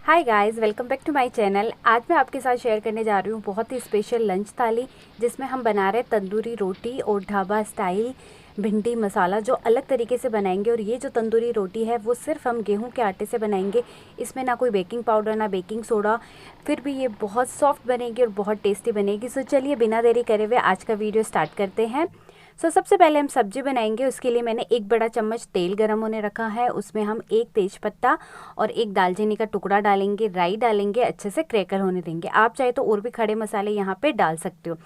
Hi guys, welcome back to my channel. आज मैं आपके साथ शेयर करने जा रही हूँ बहुत ही स्पेशल लंच थाली, जिसमें हम बना रहे तंदूरी रोटी और ढाबा स्टाइल भिंडी मसाला जो अलग तरीके से बनाएंगे। और ये जो तंदूरी रोटी है वो सिर्फ हम गेहूं के आटे से बनाएंगे। इसमें ना कोई बेकिंग पाउडर ना बेकिंग सोडा, फिर भी ये बहुत सॉफ्ट बनेगी और बहुत टेस्टी बनेगी। सो चलिए बिना देरी करे हुए आज का वीडियो स्टार्ट करते हैं। सबसे पहले हम सब्जी बनाएंगे। उसके लिए मैंने एक बड़ा चम्मच तेल गरम होने रखा है। उसमें हम एक तेज़पत्ता और एक दालचीनी का टुकड़ा डालेंगे, राई डालेंगे, अच्छे से क्रैकल होने देंगे। आप चाहे तो और भी खड़े मसाले यहाँ पे डाल सकते हो।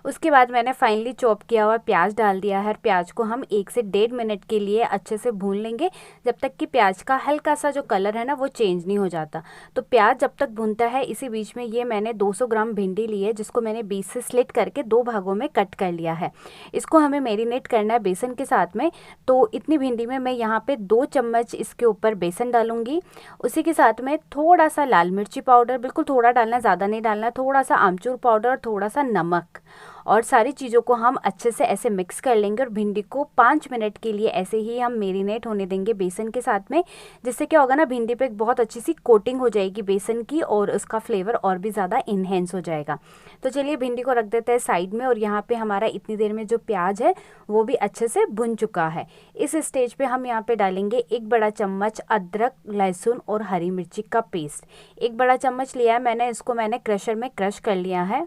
उसके बाद मैंने फाइनली चॉप किया हुआ प्याज डाल दिया है। प्याज को हम 1 से 1.5 मिनट के लिए अच्छे से भून लेंगे, जब तक कि प्याज का हल्का सा जो कलर है ना वो चेंज नहीं हो जाता। तो प्याज जब तक भूनता है, इसी बीच में ये मैंने 200 ग्राम भिंडी ली है, जिसको मैंने बीच से स्लिट करके 2 भागों में कट कर लिया है। इसको हमें मैरिनेट करना है बेसन के साथ में। तो इतनी भिंडी में मैं यहाँ पे 2 चम्मच इसके ऊपर बेसन डालूंगी। उसी के साथ में थोड़ा सा लाल मिर्ची पाउडर, बिल्कुल थोड़ा डालना, ज़्यादा नहीं डालना, थोड़ा सा आमचूर पाउडर और थोड़ा सा नमक, और सारी चीज़ों को हम अच्छे से ऐसे मिक्स कर लेंगे। और भिंडी को 5 मिनट के लिए ऐसे ही हम मैरिनेट होने देंगे बेसन के साथ में, जिससे क्या होगा ना, भिंडी पे एक बहुत अच्छी सी कोटिंग हो जाएगी बेसन की और उसका फ्लेवर और भी ज़्यादा इन्हेंस हो जाएगा। तो चलिए भिंडी को रख देते हैं साइड में। और यहाँ पे हमारा इतनी देर में जो प्याज है वो भी अच्छे से भुन चुका है। इस स्टेज पे हम यहाँ पे डालेंगे 1 बड़ा चम्मच अदरक, लहसुन और हरी मिर्ची का पेस्ट। 1 बड़ा चम्मच लिया है मैंने, इसको मैंने क्रशर में क्रश कर लिया है।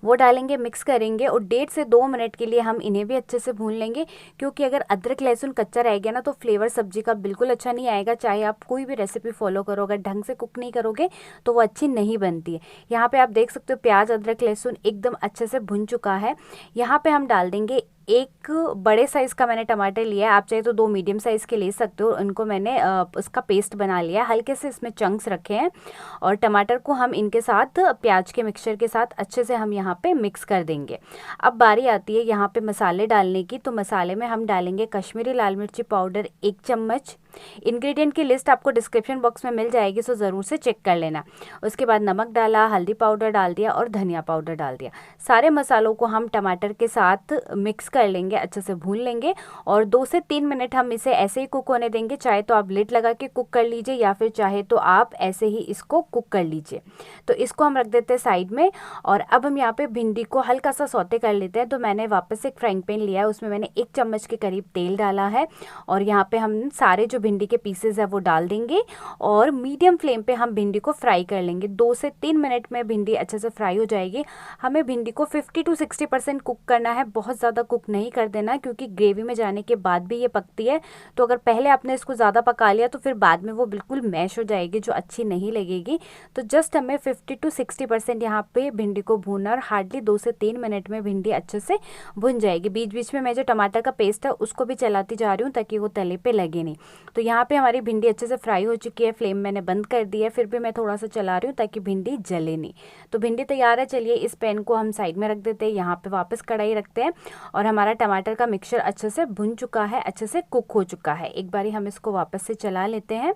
वो डालेंगे, मिक्स करेंगे और 1.5 से 2 मिनट के लिए हम इन्हें भी अच्छे से भून लेंगे। क्योंकि अगर अदरक लहसुन कच्चा रह गया ना तो फ्लेवर सब्जी का बिल्कुल अच्छा नहीं आएगा। चाहे आप कोई भी रेसिपी फॉलो करो, अगर ढंग से कुक नहीं करोगे तो वो अच्छी नहीं बनती है। यहाँ पे आप देख सकते हो प्याज, अदरक, लहसुन एकदम अच्छे से भुन चुका है। यहाँ पे हम डाल देंगे 1 बड़े साइज़ का मैंने टमाटर लिया है। आप चाहे तो 2 मीडियम साइज़ के ले सकते हो। उनको मैंने उसका पेस्ट बना लिया, हल्के से इसमें चंक्स रखे हैं। और टमाटर को हम इनके साथ प्याज के मिक्सचर के साथ अच्छे से हम यहाँ पे मिक्स कर देंगे। अब बारी आती है यहाँ पे मसाले डालने की। तो मसाले में हम डालेंगे कश्मीरी लाल मिर्ची पाउडर 1 चम्मच। इंग्रेडिएंट की लिस्ट आपको डिस्क्रिप्शन बॉक्स में मिल जाएगी, सो ज़रूर से चेक कर लेना। उसके बाद नमक डाला, हल्दी पाउडर डाल दिया और धनिया पाउडर डाल दिया। सारे मसालों को हम टमाटर के साथ मिक्स कर लेंगे, अच्छे से भून लेंगे। और 2 से 3 मिनट हम इसे ऐसे ही कुक होने देंगे। चाहे तो आप लिड लगा के कुक कर लीजिए या फिर चाहे तो आप ऐसे ही इसको कुक कर लीजिए। तो इसको हम रख देते हैं साइड में। और अब हम यहाँ पे भिंडी को हल्का सा सौते कर लेते हैं। तो मैंने वापस एक फ्राइंग पैन लिया है, उसमें मैंने 1 चम्मच के करीब तेल डाला है। और यहाँ पे हम सारे जो भिंडी के पीसेज है वो डाल देंगे और मीडियम फ्लेम पे हम भिंडी को फ्राई कर लेंगे। 2 से 3 मिनट में भिंडी अच्छे से फ्राई हो जाएगी। हमें भिंडी को 50 to 60% कुक करना है, बहुत ज़्यादा कुक नहीं कर देना, क्योंकि ग्रेवी में जाने के बाद भी ये पकती है। तो अगर पहले आपने इसको ज़्यादा पका लिया तो फिर बाद में वो बिल्कुल मैश हो जाएगी, जो अच्छी नहीं लगेगी। तो जस्ट हमें 50 to 60% यहाँ पे भिंडी को भूनना, और हार्डली 2 से 3 मिनट में भिंडी अच्छे से भुन जाएगी। बीच बीच में मैं जो टमाटर का पेस्ट है उसको भी चलाती जा रही हूँ ताकि वो तले पे लगे नहीं। तो यहाँ पे हमारी भिंडी अच्छे से फ्राई हो चुकी है। फ्लेम मैंने बंद कर दी है, फिर भी मैं थोड़ा सा चला रही हूँ ताकि भिंडी जले नहीं। तो भिंडी तैयार है। चलिए इस पैन को हम साइड में रख देते हैं। यहाँ पे वापस कढ़ाई रखते हैं। और हमारा टमाटर का मिक्सचर अच्छे से भुन चुका है, अच्छे से कुक हो चुका है। एक बारी हम इसको वापस से चला लेते हैं।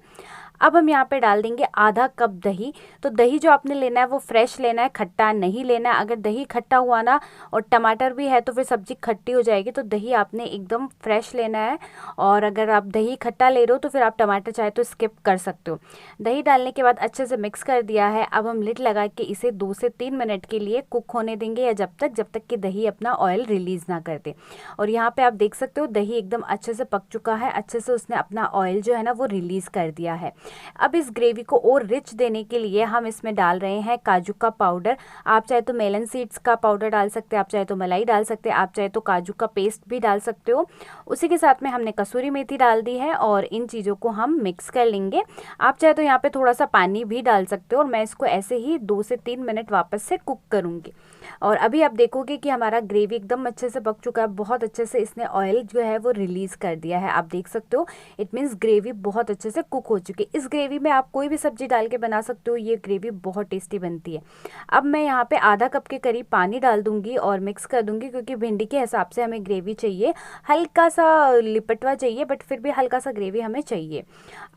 अब हम यहाँ पे डाल देंगे आधा कप दही। तो दही जो आपने लेना है वो फ्रेश लेना है, खट्टा नहीं लेना है। अगर दही खट्टा हुआ ना और टमाटर भी है तो फिर सब्जी खट्टी हो जाएगी। तो दही आपने एकदम फ्रेश लेना है। और अगर आप दही खट्टा ले रहे हो तो फिर आप टमाटर चाहे तो स्किप कर सकते हो। दही डालने के बाद अच्छे से मिक्स कर दिया है। अब हम लिड लगा के इसे 2 से 3 मिनट के लिए कुक होने देंगे, या जब तक कि दही अपना ऑयल रिलीज़ ना कर दे। और यहाँ पे आप देख सकते हो दही एकदम अच्छे से पक चुका है, अच्छे से उसने अपना ऑयल जो है ना वो रिलीज़ कर दिया है। अब इस ग्रेवी को और रिच देने के लिए हम इसमें डाल रहे हैं काजू का पाउडर। आप चाहे तो मेलन सीड्स का पाउडर डाल सकते हैं, आप चाहे तो मलाई डाल सकते हैं, आप चाहे तो काजू का पेस्ट भी डाल सकते हो। उसी के साथ में हमने कसूरी मेथी डाल दी है और इन चीज़ों को हम मिक्स कर लेंगे। आप चाहे तो यहाँ पे थोड़ा सा पानी भी डाल सकते हो। और मैं इसको ऐसे ही 2 से 3 मिनट वापस से कुक करूँगी। और अभी आप देखोगे कि हमारा ग्रेवी एकदम अच्छे से पक चुका है, बहुत अच्छे से इसने ऑयल जो है वो रिलीज़ कर दिया है। आप देख सकते हो, इट मीन्स ग्रेवी बहुत अच्छे से कुक हो चुकी है। इस ग्रेवी में आप कोई भी सब्जी डाल के बना सकते हो, ये ग्रेवी बहुत टेस्टी बनती है। अब मैं यहाँ पे आधा कप के करीब पानी डाल दूंगी और मिक्स कर दूंगी, क्योंकि भिंडी के हिसाब से हमें ग्रेवी चाहिए, हल्का सा लिपटवा चाहिए बट फिर भी हल्का सा ग्रेवी हमें चाहिए।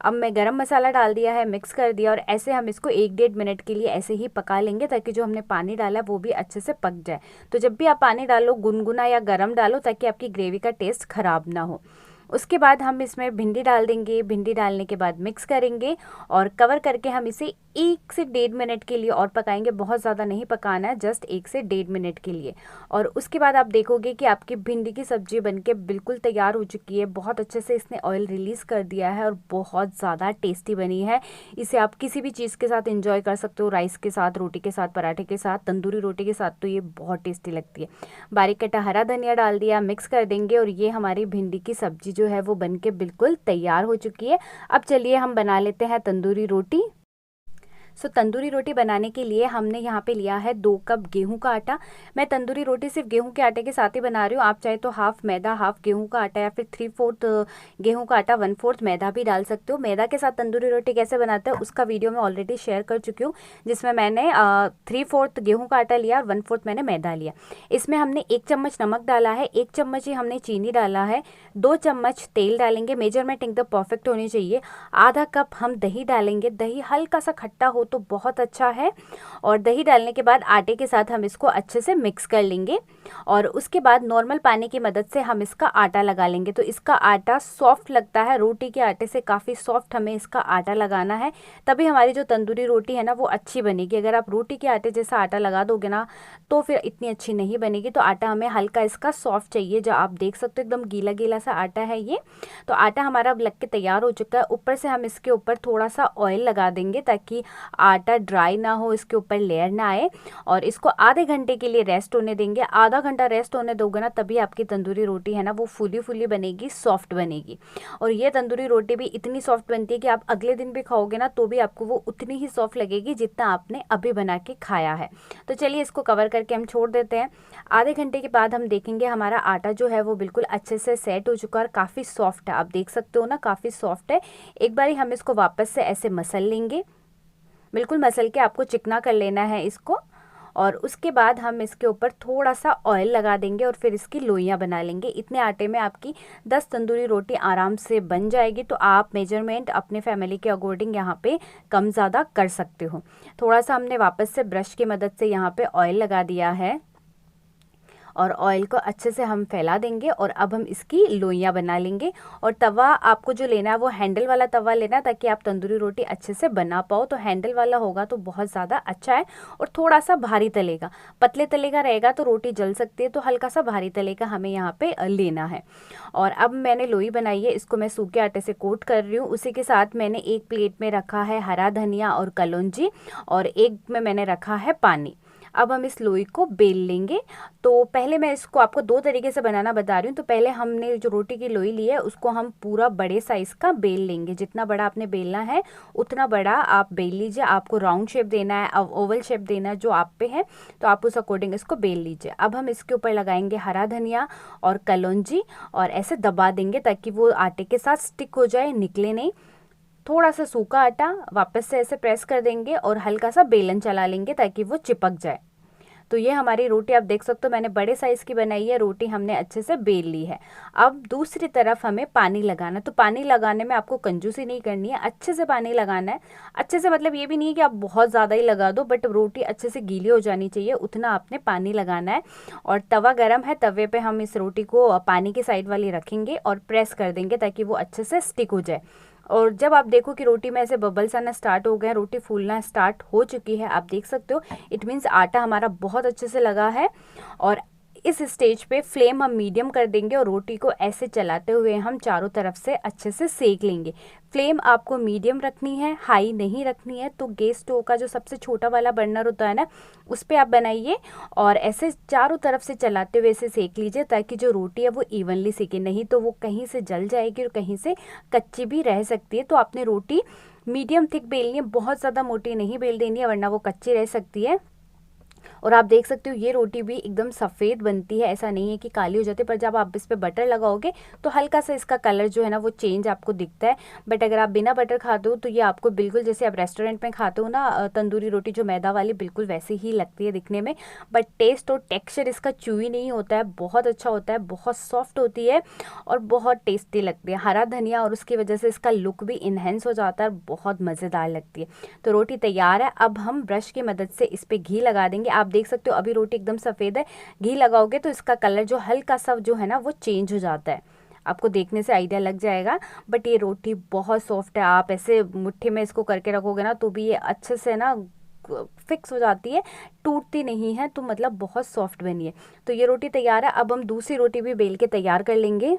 अब मैं गरम मसाला डाल दिया है, मिक्स कर दिया, और ऐसे हम इसको 1-1.5 मिनट के लिए ऐसे ही पका लेंगे, ताकि जो हमने पानी डाला है वो भी अच्छे से पक जाए। तो जब भी आप पानी डालो गुनगुना या गरम डालो, ताकि आपकी ग्रेवी का टेस्ट खराब ना हो। उसके बाद हम इसमें भिंडी डाल देंगे। भिंडी डालने के बाद मिक्स करेंगे और कवर करके हम इसे 1 से 1.5 मिनट के लिए और पकाएंगे। बहुत ज़्यादा नहीं पकाना है, जस्ट 1 से 1.5 मिनट के लिए। और उसके बाद आप देखोगे कि आपकी भिंडी की सब्ज़ी बनके बिल्कुल तैयार हो चुकी है। बहुत अच्छे से इसने ऑयल रिलीज़ कर दिया है और बहुत ज़्यादा टेस्टी बनी है। इसे आप किसी भी चीज़ के साथ एंजॉय कर सकते हो, राइस के साथ, रोटी के साथ, पराठे के साथ, तंदूरी रोटी के साथ, तो ये बहुत टेस्टी लगती है। बारीक कटा हरा धनिया डाल दिया, मिक्स कर देंगे और ये हमारी भिंडी की सब्ज़ी जो है वो बनके बिल्कुल तैयार हो चुकी है। अब चलिए हम बना लेते हैं तंदूरी रोटी। तंदूरी रोटी बनाने के लिए हमने यहाँ पे लिया है 2 कप गेहूं का आटा। मैं तंदूरी रोटी सिर्फ गेहूं के आटे के साथ ही बना रही हूँ। आप चाहे तो हाफ मैदा हाफ गेहूं का आटा या फिर 3/4 गेहूं का आटा 1/4 मैदा भी डाल सकते हो। मैदा के साथ तंदूरी रोटी कैसे बनाते हैं उसका वीडियो मैं ऑलरेडी शेयर कर चुकी हूँ, जिसमें मैंने 3/4 गेहूँ का आटा लिया और 1/4 मैंने मैदा लिया। इसमें हमने 1 चम्मच नमक डाला है, 1 चम्मच ही हमने चीनी डाला है, 2 चम्मच तेल डालेंगे। मेजरमेंट एकदम परफेक्ट होनी चाहिए। आधा कप हम दही डालेंगे। दही हल्का सा खट्टा हो तो बहुत अच्छा है। और दही डालने के बाद आटे के साथ हम इसको अच्छे से मिक्स कर लेंगे और उसके बाद नॉर्मल पानी की मदद से हम इसका आटा लगा लेंगे। तो इसका आटा सॉफ्ट लगता है, रोटी के आटे से काफ़ी सॉफ्ट हमें इसका आटा लगाना है, तभी हमारी जो तंदूरी रोटी है ना वो अच्छी बनेगी। अगर आप रोटी के आटे जैसा आटा लगा दोगे ना तो फिर इतनी अच्छी नहीं बनेगी। तो आटा हमें हल्का इसका सॉफ्ट चाहिए, जो आप देख सकते हो एकदम गीला गीला सा आटा है ये। तो आटा हमारा अब लग के तैयार हो चुका है। ऊपर से हम इसके ऊपर थोड़ा सा ऑयल लगा देंगे ताकि आटा ड्राई ना हो, इसके ऊपर लेयर ना आए। और इसको आधे घंटे के लिए रेस्ट होने देंगे। आधा घंटा रेस्ट होने दोगे ना तभी आपकी तंदूरी रोटी है ना वो फूली फूली बनेगी, सॉफ्ट बनेगी। और ये तंदूरी रोटी भी इतनी सॉफ्ट बनती है कि आप अगले दिन भी खाओगे ना तो भी आपको वो उतनी ही सॉफ्ट लगेगी जितना आपने अभी बना के खाया है। तो चलिए इसको कवर करके हम छोड़ देते हैं। आधे घंटे के बाद हम देखेंगे हमारा आटा जो है वो बिल्कुल अच्छे से सेट हो चुका है और काफ़ी सॉफ्ट है। आप देख सकते हो ना काफ़ी सॉफ्ट है। एक बार हम इसको वापस से ऐसे मसल लेंगे, बिल्कुल मसल के आपको चिकना कर लेना है इसको। और उसके बाद हम इसके ऊपर थोड़ा सा ऑयल लगा देंगे और फिर इसकी लोइयां बना लेंगे। इतने आटे में आपकी 10 तंदूरी रोटी आराम से बन जाएगी। तो आप मेजरमेंट अपने फैमिली के अकॉर्डिंग यहाँ पे कम ज़्यादा कर सकते हो। थोड़ा सा हमने वापस से ब्रश की मदद से यहाँ पे ऑयल लगा दिया है और ऑयल को अच्छे से हम फैला देंगे और अब हम इसकी लोइयां बना लेंगे। और तवा आपको जो लेना है वो हैंडल वाला तवा लेना है ताकि आप तंदूरी रोटी अच्छे से बना पाओ। तो हैंडल वाला होगा तो बहुत ज़्यादा अच्छा है और थोड़ा सा भारी तलेगा। पतले तलेगा रहेगा तो रोटी जल सकती है, तो हल्का सा भारी तलेगा हमें यहाँ पे लेना है। और अब मैंने लोई बनाई है, इसको मैं सूखे आटे से कोट कर रही हूँ। उसी के साथ मैंने एक प्लेट में रखा है हरा धनिया और कलौंजी और एक में मैंने रखा है पानी। अब हम इस लोई को बेल लेंगे। तो पहले मैं इसको आपको 2 तरीके से बनाना बता रही हूँ। तो पहले हमने जो रोटी की लोई ली है उसको हम पूरा बड़े साइज़ का बेल लेंगे। जितना बड़ा आपने बेलना है उतना बड़ा आप बेल लीजिए। आपको राउंड शेप देना है, ओवल शेप देना है, जो आप पे है तो आप उस अकॉर्डिंग इसको बेल लीजिए। अब हम इसके ऊपर लगाएंगे हरा धनिया और कलौंजी और ऐसे दबा देंगे ताकि वो आटे के साथ स्टिक हो जाए, निकले नहीं। थोड़ा सा सूखा आटा वापस से ऐसे प्रेस कर देंगे और हल्का सा बेलन चला लेंगे ताकि वो चिपक जाए। तो ये हमारी रोटी आप देख सकते हो मैंने बड़े साइज़ की बनाई है। रोटी हमने अच्छे से बेल ली है। अब दूसरी तरफ हमें पानी लगाना। तो पानी लगाने में आपको कंजूसी नहीं करनी है, अच्छे से पानी लगाना है। अच्छे से मतलब ये भी नहीं है कि आप बहुत ज़्यादा ही लगा दो, बट रोटी अच्छे से गीली हो जानी चाहिए, उतना आपने पानी लगाना है। और तवा गर्म है, तवे पे हम इस रोटी को पानी की साइड वाली रखेंगे और प्रेस कर देंगे ताकि वो अच्छे से स्टिक हो जाए। और जब आप देखो कि रोटी में ऐसे बबल्स आना स्टार्ट हो गए, रोटी फूलना स्टार्ट हो चुकी है, आप देख सकते हो, इट मीन्स आटा हमारा बहुत अच्छे से लगा है। और इस स्टेज पे फ्लेम हम मीडियम कर देंगे और रोटी को ऐसे चलाते हुए हम चारों तरफ से अच्छे से सेक लेंगे। फ्लेम आपको मीडियम रखनी है, हाई नहीं रखनी है। तो गैस स्टोव का जो सबसे छोटा वाला बर्नर होता है ना उस पर आप बनाइए और ऐसे चारों तरफ से चलाते हुए इसे सेक लीजिए ताकि जो रोटी है वो इवनली सेके, नहीं तो वो कहीं से जल जाएगी और कहीं से कच्ची भी रह सकती है। तो आपने रोटी मीडियम थिक बेलनी है, बहुत ज़्यादा मोटी नहीं बेल देनी है वरना वो कच्ची रह सकती है। और आप देख सकते हो ये रोटी भी एकदम सफ़ेद बनती है, ऐसा नहीं है कि काली हो जाती है। पर जब आप इस पर बटर लगाओगे तो हल्का सा इसका कलर जो है ना वो चेंज आपको दिखता है। बट अगर आप बिना बटर खाते हो तो ये आपको बिल्कुल जैसे आप रेस्टोरेंट में खाते हो ना तंदूरी रोटी जो मैदा वाली, बिल्कुल वैसे ही लगती है दिखने में। बट टेस्ट और टेक्स्चर इसका चूई नहीं होता है, बहुत अच्छा होता है, बहुत सॉफ्ट होती है और बहुत टेस्टी लगती है। हरा धनिया और उसकी वजह से इसका लुक भी इन्हेंस हो जाता है, बहुत मज़ेदार लगती है। तो रोटी तैयार है। अब हम ब्रश की मदद से इस पर घी लगा देंगे। आप देख सकते हो अभी रोटी एकदम सफ़ेद है, घी लगाओगे तो इसका कलर जो हल्का सा जो है ना वो चेंज हो जाता है। आपको देखने से आइडिया लग जाएगा। बट ये रोटी बहुत सॉफ्ट है, आप ऐसे मुट्ठी में इसको करके रखोगे ना तो भी ये अच्छे से ना फिक्स हो जाती है, टूटती नहीं है। तो मतलब बहुत सॉफ्ट बनी है। तो ये रोटी तैयार है। अब हम दूसरी रोटी भी बेल के तैयार कर लेंगे।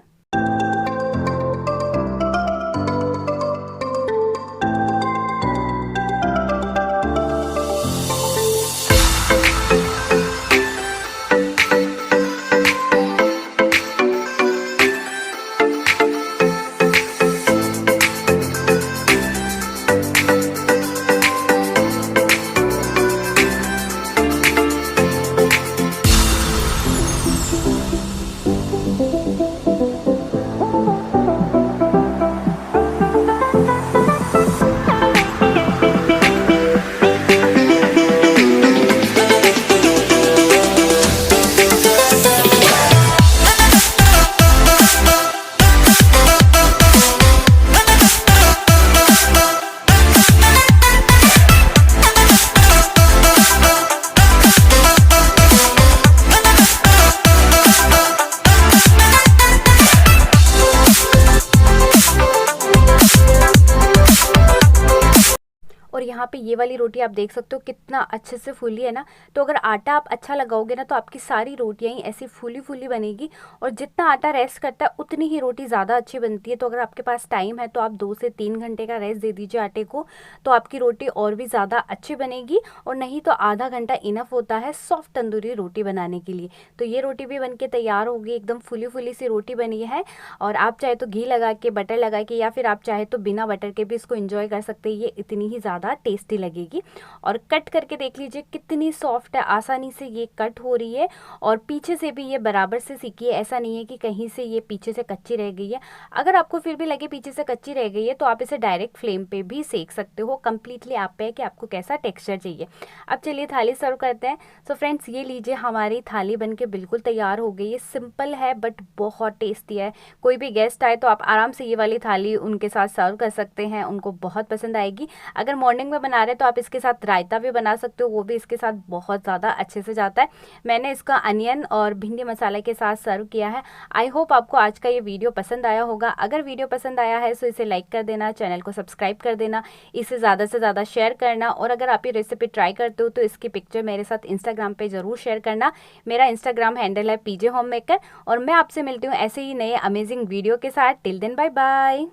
और यहाँ पे ये वाली रोटी आप देख सकते हो कितना अच्छे से फूली है ना। तो अगर आटा आप अच्छा लगाओगे ना तो आपकी सारी रोटियाँ ही ऐसी फूली फूली बनेगी। और जितना आटा रेस्ट करता है उतनी ही रोटी ज़्यादा अच्छी बनती है। तो अगर आपके पास टाइम है तो आप 2 से 3 घंटे का रेस्ट दे दीजिए आटे को, तो आपकी रोटी और भी ज़्यादा अच्छी बनेगी। और नहीं तो आधा घंटा इनफ होता है सॉफ्ट तंदूरी रोटी बनाने के लिए। तो ये रोटी भी बन के तैयार होगी, एकदम फूली फूली सी रोटी बनी है। और आप चाहे तो घी लगा के, बटर लगा के, या फिर आप चाहे तो बिना बटर के भी इसको इंजॉय कर सकते हैं। ये इतनी ही ज़्यादा टेस्टी लगेगी। और कट करके देख लीजिए कितनी सॉफ्ट है, आसानी से ये कट हो रही है। और पीछे से भी ये बराबर से सीखी है, ऐसा नहीं है कि कहीं से ये पीछे से कच्ची रह गई है। अगर आपको फिर भी लगे पीछे से कच्ची रह गई है तो आप इसे डायरेक्ट फ्लेम पे भी सेक सकते हो। कंप्लीटली आप पे है कि आपको कैसा टेक्सचर चाहिए। अब चलिए थाली सर्व करते हैं। सो फ्रेंड्स, ये लीजिए हमारी थाली बनके बिल्कुल तैयार हो गई है। सिंपल है बट बहुत टेस्टी है। कोई भी गेस्ट आए तो आप आराम से ये वाली थाली उनके साथ सर्व कर सकते हैं, उनको बहुत पसंद आएगी। अगर मॉर्निंग में बना रहे तो आप इसके साथ रायता भी बना सकते हो, वो भी इसके साथ बहुत ज़्यादा अच्छे से जाता है। मैंने इसका अनियन और भिंडी मसाला के साथ सर्व किया है। आई होप आपको आज का ये वीडियो पसंद आया होगा। अगर वीडियो पसंद आया है तो इसे लाइक कर देना, चैनल को सब्सक्राइब कर देना, इसे ज़्यादा से ज़्यादा शेयर करना। और अगर आप ये रेसिपी ट्राई करते हो तो इसकी पिक्चर मेरे साथ इंस्टाग्राम पे ज़रूर शेयर करना। मेरा इंस्टाग्राम हैंडल है पीजे होम मेकर। और मैं आपसे मिलती हूँ ऐसे ही नए अमेजिंग वीडियो के साथ। Till then bye bye.